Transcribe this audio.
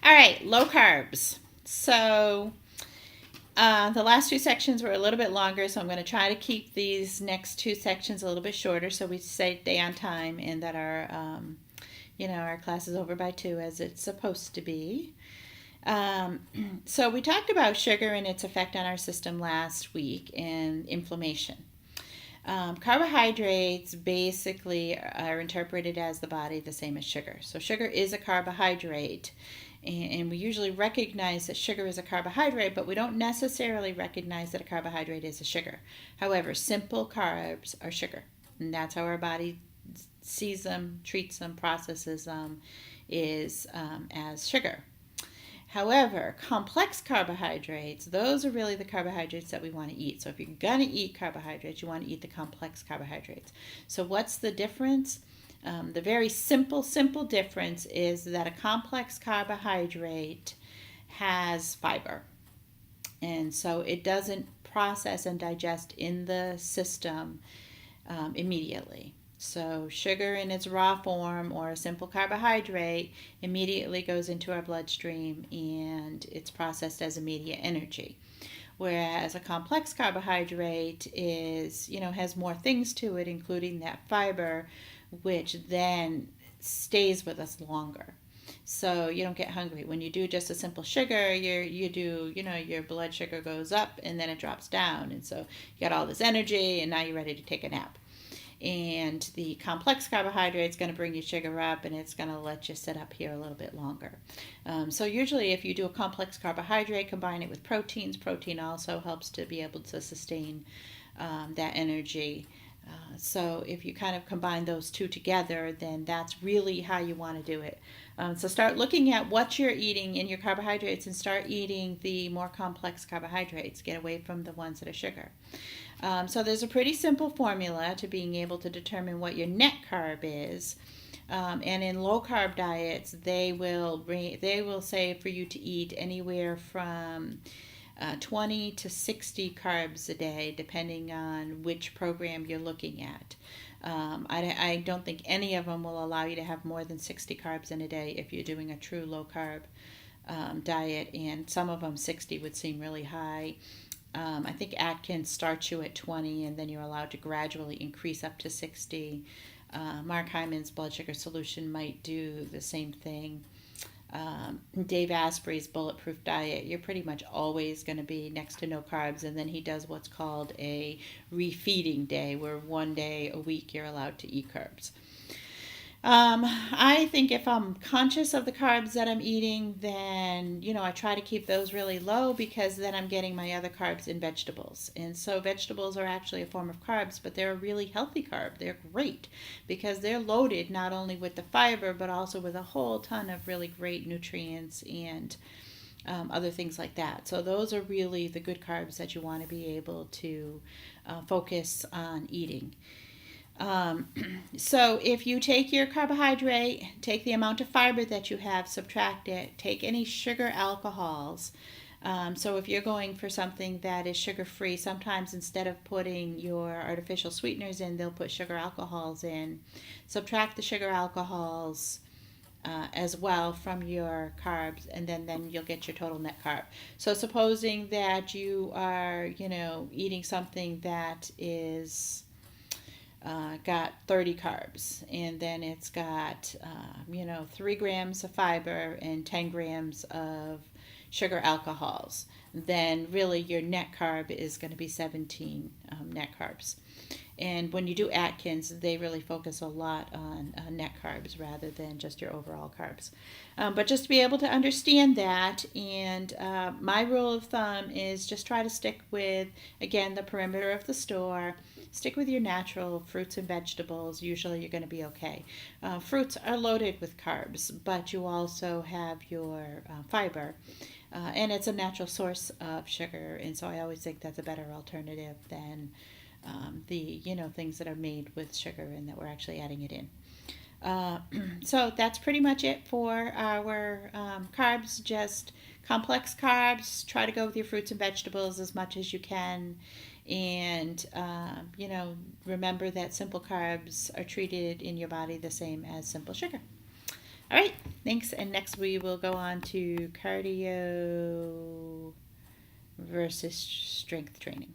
All right, low carbs. So the last two sections were a little bit longer, so I'm going to try to keep these next two sections a little bit shorter, so we stay on time and that our class is over by 2 as it's supposed to be. So we talked about sugar and its effect on our system last week and inflammation. Carbohydrates basically are interpreted as the body the same as sugar. So sugar is a carbohydrate, and we usually recognize that sugar is a carbohydrate, but we don't necessarily recognize that a carbohydrate is a sugar. However, simple carbs are sugar, and that's how our body sees them, treats them, processes them, is as sugar. However, complex carbohydrates, those are really the carbohydrates that we want to eat. So if you're going to eat carbohydrates, you want to eat the complex carbohydrates. So what's the difference? The very simple difference is that a complex carbohydrate has fiber. And so it doesn't process and digest in the system immediately. So sugar in its raw form or a simple carbohydrate immediately goes into our bloodstream and it's processed as immediate energy. Whereas a complex carbohydrate has more things to it, including that fiber, which then stays with us longer. So you don't get hungry. When you do just a simple sugar, your blood sugar goes up and then it drops down. And so you got all this energy and now you're ready to take a nap. And the complex carbohydrate is going to bring your sugar up and it's going to let you sit up here a little bit longer. So usually if you do a complex carbohydrate, combine it with proteins. Protein also helps to be able to sustain that energy. So if you kind of combine those two together, then that's really how you want to do it. So start looking at what you're eating in your carbohydrates and start eating the more complex carbohydrates. Get away from the ones that are sugar. So there's a pretty simple formula to being able to determine what your net carb is. And in low carb diets, they will say for you to eat anywhere from 20 to 60 carbs a day, depending on which program you're looking at. I don't think any of them will allow you to have more than 60 carbs in a day if you're doing a true low carb diet, and some of them 60 would seem really high. I think Atkins starts you at 20 and then you're allowed to gradually increase up to 60. Mark Hyman's blood sugar solution might do the same thing. Dave Asprey's bulletproof diet, you're pretty much always going to be next to no carbs, and then he does what's called a refeeding day, where one day a week you're allowed to eat carbs. I think if I'm conscious of the carbs that I'm eating, then, I try to keep those really low because then I'm getting my other carbs in vegetables. And so vegetables are actually a form of carbs, but they're a really healthy carb. They're great because they're loaded not only with the fiber, but also with a whole ton of really great nutrients and other things like that. So those are really the good carbs that you want to be able to focus on eating. So if you take your carbohydrate, take the amount of fiber that you have, subtract it, take any sugar alcohols. So if you're going for something that is sugar-free, sometimes instead of putting your artificial sweeteners in, they'll put sugar alcohols in. Subtract the sugar alcohols as well from your carbs, and then you'll get your total net carb. So supposing that you are, eating something that is got 30 carbs, and then it's got 3 grams of fiber and 10 grams of sugar alcohols, then really your net carb is going to be 17 net carbs. And when you do Atkins, they really focus a lot on net carbs rather than just your overall carbs. But just to be able to understand that, and my rule of thumb is just try to stick with, again, the perimeter of the store. Stick with your natural fruits and vegetables. Usually you're going to be okay. Fruits are loaded with carbs, but you also have your fiber. And it's a natural source of sugar, and so I always think that's a better alternative than the things that are made with sugar and that we're actually adding it in. So that's pretty much it for our carbs. Just complex carbs. Try to go with your fruits and vegetables as much as you can. And, remember that simple carbs are treated in your body the same as simple sugar. All right, thanks. And next we will go on to cardio versus strength training.